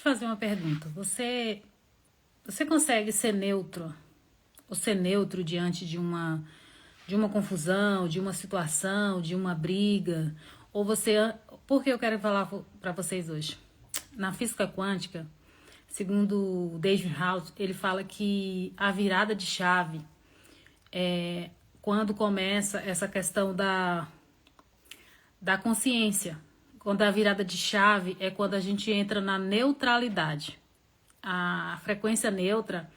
fazer uma pergunta. Você consegue ser neutro ou ser neutro diante de uma confusão, de uma situação, de uma briga? Ou você... Por que eu quero falar para vocês hoje? Na física quântica, segundo o David House, ele fala que a virada de chave é quando começa essa questão da consciência. Quando a virada de chave é quando a gente entra na neutralidade. A frequência neutra,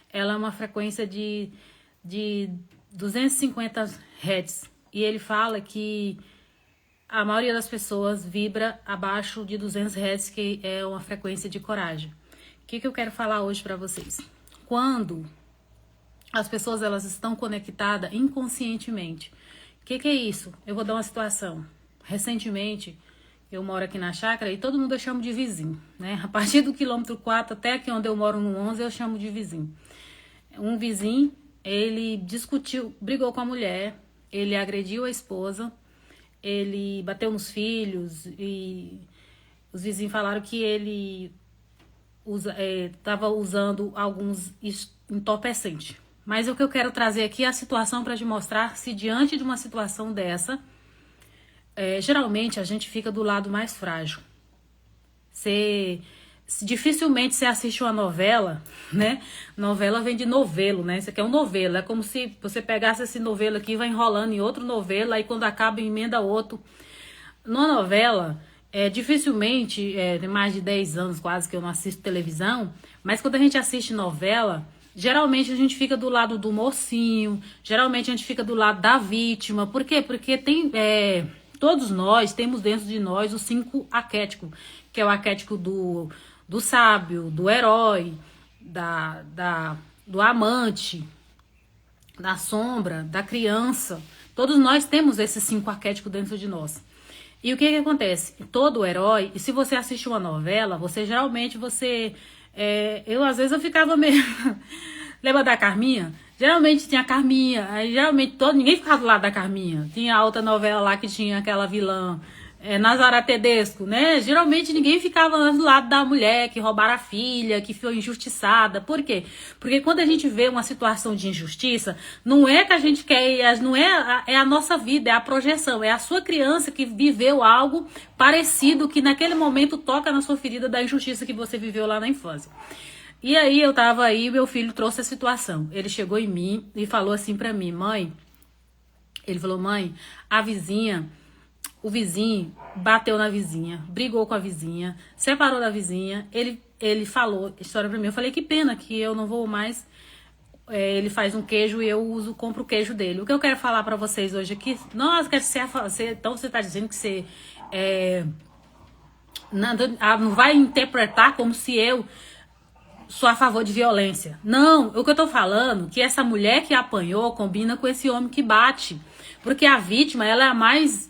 ela é uma frequência de 250 Hz. E ele fala que a maioria das pessoas vibra abaixo de 200 Hz, que é uma frequência de coragem. O que eu quero falar hoje para vocês? Quando as pessoas elas estão conectadas inconscientemente. O que é isso? Eu vou dar uma situação. Recentemente, eu moro aqui na chácara e todo mundo eu chamo de vizinho, né? A partir do quilômetro 4 até aqui onde eu moro no 11, eu chamo de vizinho. Um vizinho, ele brigou com a mulher, ele agrediu a esposa, ele bateu nos filhos e os vizinhos falaram que ele estava usando alguns entorpecentes. Mas o que eu quero trazer aqui é a situação para te mostrar se diante de uma situação dessa, geralmente a gente fica do lado mais frágil. Dificilmente você assiste uma novela, né? Novela vem de novelo, né? Isso aqui é um novelo. É como se você pegasse esse novelo aqui e vai enrolando em outro novelo, aí quando acaba emenda outro. Numa novela, dificilmente, tem mais de 10 anos quase que eu não assisto televisão, mas quando a gente assiste novela, geralmente a gente fica do lado do mocinho, geralmente a gente fica do lado da vítima. Por quê? Porque todos nós temos dentro de nós os 5 arquétipos, que é o arquétipo do sábio, do herói, do amante, da sombra, da criança. Todos nós temos esses 5 arquétipos dentro de nós. E o que acontece? Todo herói, e se você assiste uma novela, às vezes eu ficava meio... Lembra da Carminha? Geralmente tinha a Carminha, aí geralmente ninguém ficava do lado da Carminha. Tinha a outra novela lá que tinha aquela vilã, Nazaré Tedesco, né? Geralmente ninguém ficava do lado da mulher que roubaram a filha, que foi injustiçada. Por quê? Porque quando a gente vê uma situação de injustiça, não é que a gente quer, não é a nossa vida, é a projeção, é a sua criança que viveu algo parecido que naquele momento toca na sua ferida da injustiça que você viveu lá na infância. E aí eu tava aí, meu filho trouxe a situação. Ele chegou em mim e falou assim pra mim, mãe, o vizinho bateu na vizinha, brigou com a vizinha, separou da vizinha, ele falou a história pra mim. Eu falei, que pena que eu não vou mais, ele faz um queijo e eu compro o queijo dele. O que eu quero falar pra vocês hoje aqui, nossa, então você tá dizendo que você não vai interpretar como se eu sou a favor de violência. Não, o que eu tô falando é que essa mulher que apanhou combina com esse homem que bate. Porque a vítima é a mais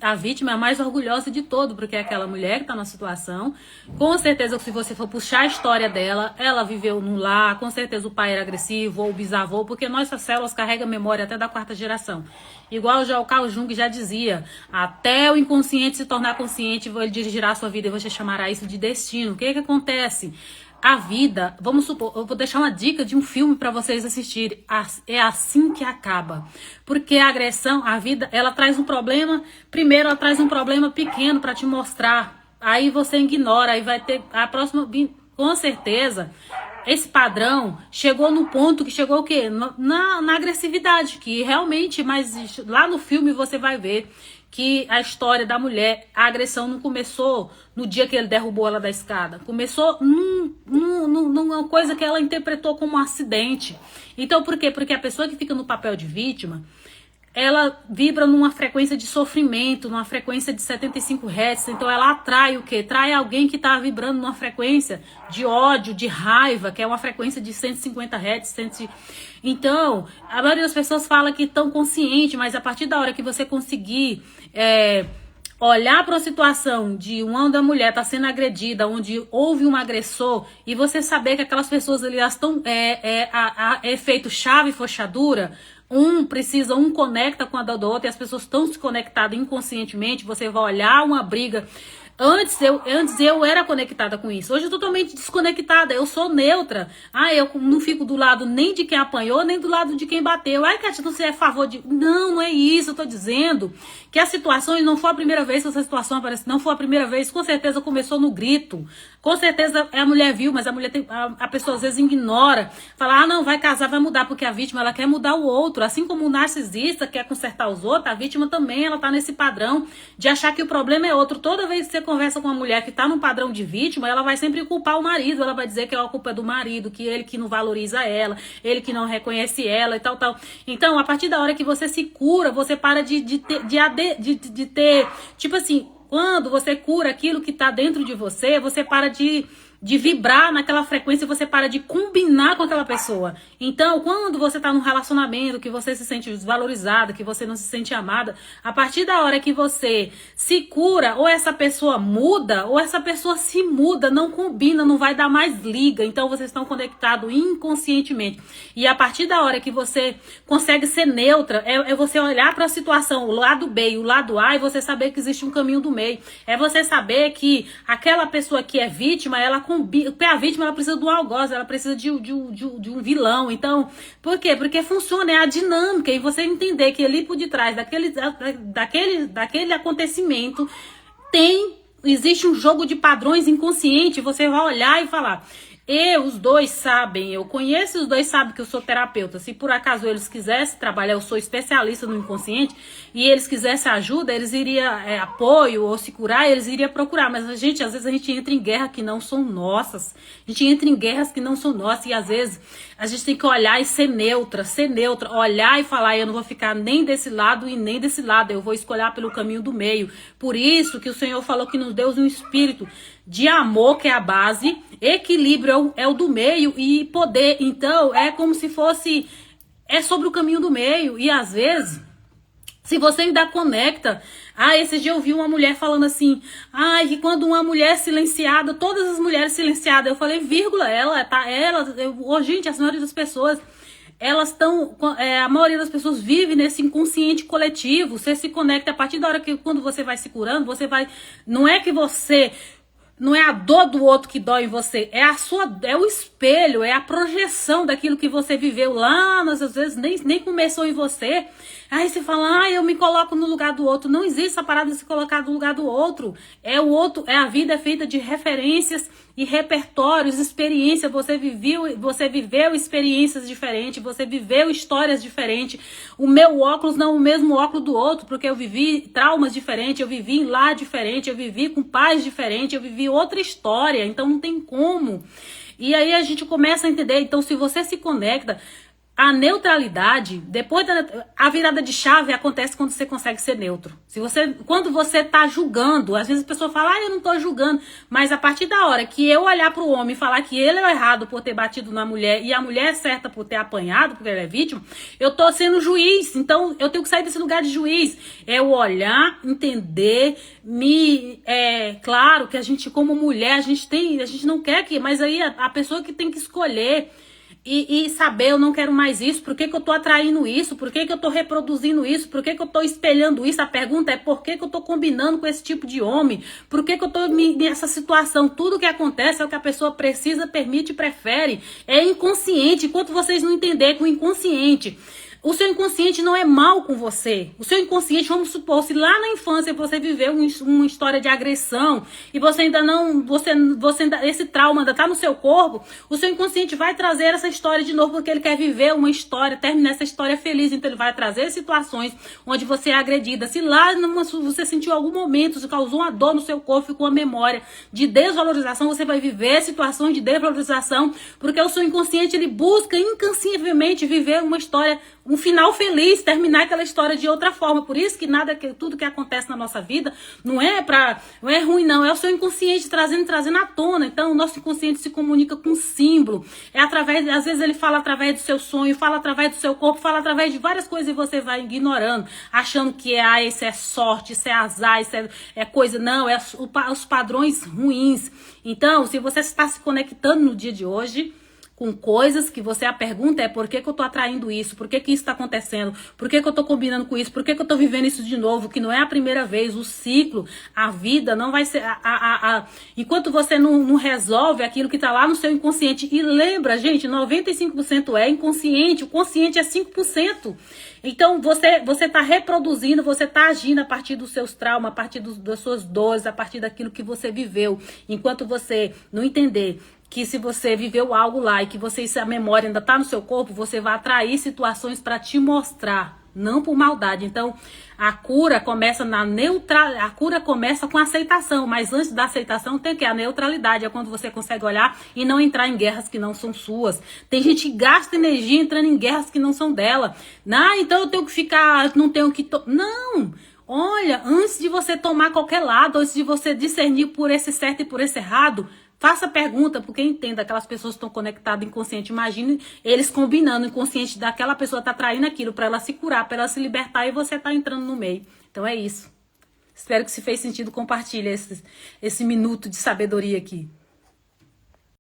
orgulhosa de todo, porque é aquela mulher que tá na situação. Com certeza, se você for puxar a história dela, ela viveu num lar, com certeza o pai era agressivo, ou o bisavô, porque nossas células carregam memória até da 4ª geração. Igual já o Carl Jung já dizia, até o inconsciente se tornar consciente, ele dirigirá a sua vida e você chamará isso de destino. O que acontece? A vida, vamos supor, eu vou deixar uma dica de um filme para vocês assistirem. É assim que acaba. Porque a agressão, a vida, ela traz um problema. Primeiro, ela traz um problema pequeno para te mostrar. Aí você ignora, aí vai ter a próxima. Com certeza, esse padrão chegou no ponto que chegou o quê? Na agressividade, que realmente, mas lá no filme você vai ver que a história da mulher, a agressão não começou no dia que ele derrubou ela da escada. Começou numa coisa que ela interpretou como um acidente. Então, por quê? Porque a pessoa que fica no papel de vítima, ela vibra numa frequência de sofrimento, numa frequência de 75 Hz. Então, ela atrai o quê? Atrai alguém que está vibrando numa frequência de ódio, de raiva, que é uma frequência de 150 Hz. Então, a maioria das pessoas fala que estão conscientes, mas a partir da hora que você conseguir olhar para a situação de onde a mulher está sendo agredida, onde houve um agressor, e você saber que aquelas pessoas ali estão efeito chave e fechadura, um conecta com a da outra, e as pessoas estão se conectadas inconscientemente, você vai olhar uma briga Antes eu era conectada com isso. Hoje eu tô totalmente desconectada. Eu sou neutra. Eu não fico do lado nem de quem apanhou, nem do lado de quem bateu. Ai, Kátia, você é a favor de... Não, não é isso. Eu tô dizendo que as situações não foi a primeira vez que essa situação apareceu. Não foi a primeira vez. Com certeza começou no grito. Com certeza a mulher viu, mas a mulher a pessoa às vezes ignora. Fala, não, vai casar, vai mudar, porque a vítima ela quer mudar o outro. Assim como o narcisista quer consertar os outros, a vítima também ela tá nesse padrão de achar que o problema é outro. Toda vez que você conversa com uma mulher que tá num padrão de vítima, ela vai sempre culpar o marido. Ela vai dizer que a culpa é do marido, que ele que não valoriza ela, ele que não reconhece ela e tal, tal. Então, a partir da hora que você se cura, você para de ter, tipo assim, quando você cura aquilo que tá dentro de você, você para de vibrar naquela frequência, você para de combinar com aquela pessoa. Então, quando você tá num relacionamento, que você se sente desvalorizada, que você não se sente amada, a partir da hora que você se cura, ou essa pessoa muda, ou essa pessoa se muda, não combina, não vai dar mais liga. Então, vocês estão conectados inconscientemente. E a partir da hora que você consegue ser neutra, é você olhar para a situação, o lado B e o lado A, e você saber que existe um caminho do meio. É você saber que aquela pessoa que é vítima, a vítima ela precisa de um algoz, ela precisa de um vilão. Então, por quê? Porque funciona, é a dinâmica, e você entender que ali por detrás daquele acontecimento existe um jogo de padrões inconsciente. Você vai olhar e falar... os dois sabem, eu conheço, os dois sabem que eu sou terapeuta. Se por acaso eles quisessem trabalhar, eu sou especialista no inconsciente, e eles quisessem ajuda, eles iriam apoio ou se curar, eles iriam procurar. Mas às vezes a gente entra em guerra que não são nossas. A gente entra em guerras que não são nossas, e às vezes a gente tem que olhar e ser neutra, olhar e falar, eu não vou ficar nem desse lado e nem desse lado, eu vou escolher pelo caminho do meio. Por isso que o Senhor falou que nos deu um espírito de amor, que é a base, equilíbrio é o do meio, e poder, então, é como se fosse, é sobre o caminho do meio. E às vezes, se você ainda conecta, esses dias eu vi uma mulher falando assim, que quando uma mulher silenciada, todas as mulheres silenciadas, eu falei, vírgula, gente, a maioria das pessoas, elas estão, a maioria das pessoas vive nesse inconsciente coletivo. Você se conecta a partir da hora que, quando você vai se curando, você vai, não é a dor do outro que dói em você, é o espelho, é a projeção daquilo que você viveu lá, às vezes nem começou em você. Aí você fala, eu me coloco no lugar do outro. Não existe essa parada de se colocar no lugar do outro. A vida é feita de referências e repertórios, experiência. Você viveu experiências diferentes, você viveu histórias diferentes. O meu óculos não é o mesmo óculos do outro, porque eu vivi traumas diferentes, eu vivi em lar diferente, eu vivi com pais diferentes, eu vivi outra história, então não tem como. E aí a gente começa a entender. Então, se você se conecta, a neutralidade, depois a virada de chave acontece quando você consegue ser neutro. Quando você tá julgando, às vezes a pessoa fala, eu não tô julgando, mas a partir da hora que eu olhar pro homem e falar que ele é o errado por ter batido na mulher e a mulher é certa por ter apanhado, porque ela é vítima, eu tô sendo juiz. Então eu tenho que sair desse lugar de juiz. É o olhar, entender, claro que a gente, como mulher, a gente não quer que, mas aí a pessoa que tem que escolher e saber, eu não quero mais isso, por que eu tô atraindo isso, por que eu tô reproduzindo isso, por que eu tô espelhando isso. A pergunta é, por que eu tô combinando com esse tipo de homem, por que eu tô nessa situação. Tudo que acontece é o que a pessoa precisa, permite, prefere, é inconsciente. Enquanto vocês não entenderem que o inconsciente, o seu inconsciente não é mal com você. O seu inconsciente, vamos supor, se lá na infância você viveu uma história de agressão e você ainda não, esse trauma ainda tá no seu corpo, o seu inconsciente vai trazer essa história de novo, porque ele quer viver uma história, terminar essa história feliz. Então ele vai trazer situações onde você é agredida. Se lá você sentiu algum momento, se causou uma dor no seu corpo, ficou uma memória de desvalorização, você vai viver situações de desvalorização, porque o seu inconsciente, ele busca incansavelmente viver uma história, um final feliz, terminar aquela história de outra forma. Por isso que tudo que acontece na nossa vida não é ruim, não. É o seu inconsciente trazendo à tona. Então, o nosso inconsciente se comunica com símbolo. Às vezes ele fala através do seu sonho, fala através do seu corpo, fala através de várias coisas, e você vai ignorando, achando que isso é sorte, isso é azar, isso é coisa. Não, é os padrões ruins. Então, se você está se conectando no dia de hoje com coisas que você, a pergunta é por que eu tô atraindo isso? Por que isso tá acontecendo? Por que eu tô combinando com isso? Por que eu tô vivendo isso de novo? Que não é a primeira vez, o ciclo, a vida não vai ser... Enquanto você não resolve aquilo que tá lá no seu inconsciente. E lembra, gente, 95% é inconsciente, o consciente é 5%. Então, você tá reproduzindo, você tá agindo a partir dos seus traumas, a partir das suas dores, a partir daquilo que você viveu. Enquanto você não entender que se você viveu algo lá e que a memória ainda tá no seu corpo, você vai atrair situações para te mostrar, não por maldade. Então, a cura começa a cura começa com a aceitação, mas antes da aceitação tem que a neutralidade, é quando você consegue olhar e não entrar em guerras que não são suas. Tem gente que gasta energia entrando em guerras que não são dela. Então eu tenho que ficar, não tenho que... Não! Olha, antes de você tomar qualquer lado, antes de você discernir por esse certo e por esse errado, faça pergunta, porque entenda, aquelas pessoas estão conectadas inconsciente. Imagine eles combinando, inconsciente daquela pessoa tá traindo aquilo para ela se curar, para ela se libertar e você tá entrando no meio. Então é isso. Espero que se fez sentido, compartilhe esse minuto de sabedoria aqui.